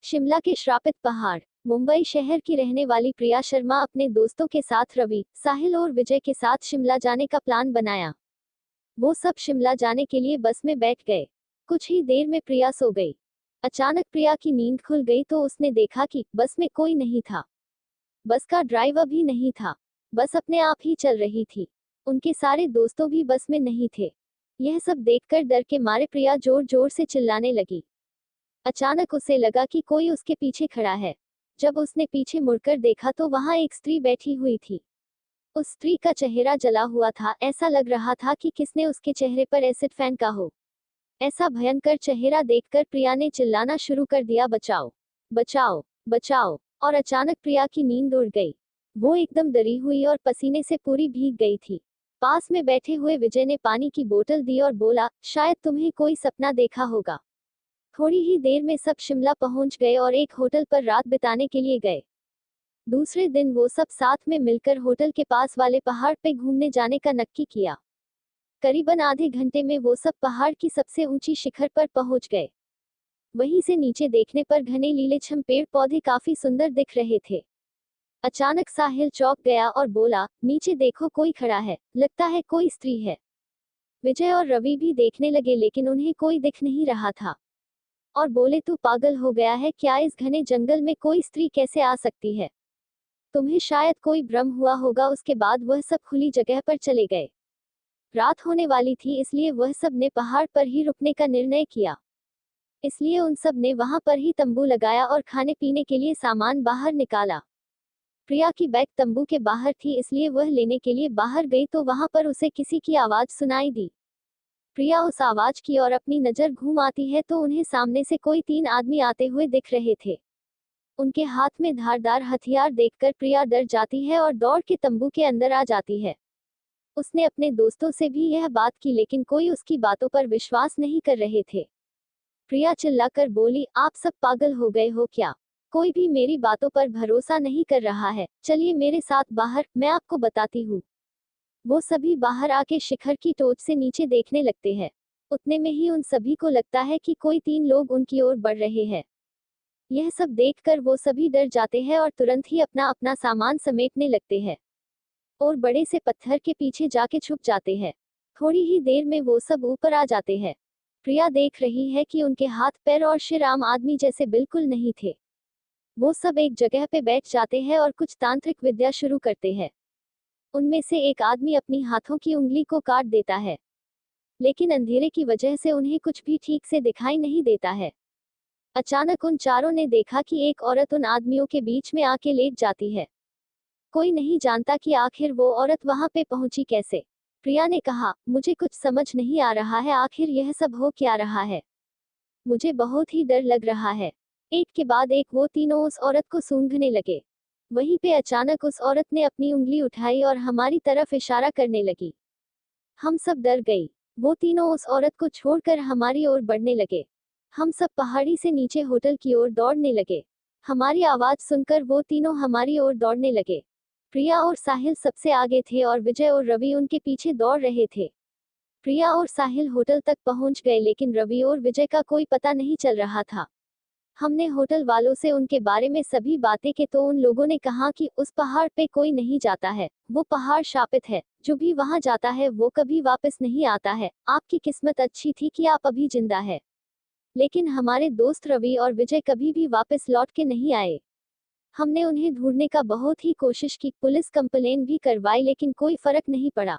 शिमला के श्रापित पहाड़। मुंबई शहर की रहने वाली प्रिया शर्मा अपने दोस्तों के साथ रवि, साहिल और विजय के साथ शिमला जाने का प्लान बनाया। वो सब शिमला जाने के लिए बस में बैठ गए। कुछ ही देर में प्रिया सो गई। अचानक प्रिया की नींद खुल गई तो उसने देखा कि बस में कोई नहीं था। बस का ड्राइवर भी नहीं था। बस अपने आप ही चल रही थी। उनके सारे दोस्तों भी बस में नहीं थे। यह सब देखकर डर के मारे प्रिया जोर जोर से चिल्लाने लगी। अचानक उसे लगा कि कोई उसके पीछे खड़ा है। जब उसने पीछे मुड़कर देखा तो वहां एक स्त्री बैठी हुई थी। उस स्त्री का चेहरा जला हुआ था। ऐसा लग रहा था कि किसने उसके चेहरे पर एसिड फेंका हो। ऐसा भयंकर चेहरा देखकर प्रिया ने चिल्लाना शुरू कर दिया, बचाओ, बचाओ, बचाओ। और अचानक प्रिया की नींद उड़ गई। वो एकदम डरी हुई और पसीने से पूरी भीग गई थी। पास में बैठे हुए विजय ने पानी की बोतल दी और बोला, शायद तुम्हें कोई सपना देखा होगा। थोड़ी ही देर में सब शिमला पहुंच गए और एक होटल पर रात बिताने के लिए गए। दूसरे दिन वो सब साथ में मिलकर होटल के पास वाले पहाड़ पे घूमने जाने का नक्की किया। करीबन आधे घंटे में वो सब पहाड़ की सबसे ऊंची शिखर पर पहुंच गए। वहीं से नीचे देखने पर घने लीलेछम पेड़ पौधे काफी सुंदर दिख रहे थे। अचानक साहिल चौंक गया और बोला, नीचे देखो, कोई खड़ा है, लगता है कोई स्त्री है। विजय और रवि भी देखने लगे लेकिन उन्हें कोई दिख नहीं रहा था और बोले, तू पागल हो गया है क्या? इस घने जंगल में कोई स्त्री कैसे आ सकती है? तुम्हें शायद कोई भ्रम हुआ होगा। उसके बाद वह सब खुली जगह पर चले गए। रात होने वाली थी इसलिए वह सब ने पहाड़ पर ही रुकने का निर्णय किया। इसलिए उन सब ने वहां पर ही तंबू लगाया और खाने पीने के लिए सामान बाहर निकाला। प्रिया की बैग तंबू के बाहर थी इसलिए वह लेने के लिए बाहर गई तो वहां पर उसे किसी की आवाज सुनाई दी। प्रिया उस आवाज की ओर अपनी नजर घुमाती है तो उन्हें सामने से कोई 3 आदमी आते हुए दिख रहे थे। उनके हाथ में धारदार हथियार देखकर प्रिया डर जाती है और दौड़ के तंबू के अंदर आ जाती है। उसने अपने दोस्तों से भी यह बात की लेकिन कोई उसकी बातों पर विश्वास नहीं कर रहे थे। प्रिया चिल्लाकर बोली, आप सब पागल हो गए हो क्या? कोई भी मेरी बातों पर भरोसा नहीं कर रहा है। चलिए मेरे साथ बाहर, मैं आपको बताती हूँ। वो सभी बाहर आके शिखर की टोच से नीचे देखने लगते हैं। उतने में ही उन सभी को लगता है कि कोई 3 लोग उनकी ओर बढ़ रहे हैं। यह सब देखकर वो सभी डर जाते हैं और तुरंत ही अपना अपना सामान समेटने लगते हैं और बड़े से पत्थर के पीछे जाके छुप जाते हैं। थोड़ी ही देर में वो सब ऊपर आ जाते हैं। प्रिया देख रही है कि उनके हाथ पैर और सिर आम आदमी जैसे बिल्कुल नहीं थे। वो सब एक जगह पे बैठ जाते हैं और कुछ तांत्रिक विद्या शुरू करते हैं। उनमें से एक आदमी अपनी हाथों की उंगली को काट देता है लेकिन अंधेरे की वजह से उन्हें कुछ भी ठीक से दिखाई नहीं देता है। अचानक उन चारों ने देखा कि एक औरत उन आदमियों के बीच में आके लेट जाती है। कोई नहीं जानता कि आखिर वो औरत वहां पे पहुंची कैसे। प्रिया ने कहा, मुझे कुछ समझ नहीं आ रहा है, आखिर यह सब हो क्या रहा है? मुझे बहुत ही डर लग रहा है। एक के बाद एक वो तीनों उस औरत को सूंघने लगे। वहीं पे अचानक उस औरत ने अपनी उंगली उठाई और हमारी तरफ इशारा करने लगी। हम सब डर गई। वो तीनों उस औरत को छोड़कर हमारी ओर बढ़ने लगे। हम सब पहाड़ी से नीचे होटल की ओर दौड़ने लगे। हमारी आवाज सुनकर वो तीनों हमारी ओर दौड़ने लगे। प्रिया और साहिल सबसे आगे थे और विजय और रवि उनके पीछे दौड़ रहे थे। प्रिया और साहिल होटल तक पहुंच गए लेकिन रवि और विजय का कोई पता नहीं चल रहा था। हमने होटल वालों से उनके बारे में सभी बातें की तो उन लोगों ने कहा कि उस पहाड़ पे कोई नहीं जाता है, वो पहाड़ शापित है, जो भी वहां जाता है वो कभी वापस नहीं आता है। आपकी किस्मत अच्छी थी कि आप अभी जिंदा है। लेकिन हमारे दोस्त रवि और विजय कभी भी वापस लौट के नहीं आए। हमने उन्हें ढूंढने का बहुत ही कोशिश की, पुलिस कंप्लेन भी करवाई लेकिन कोई फर्क नहीं पड़ा।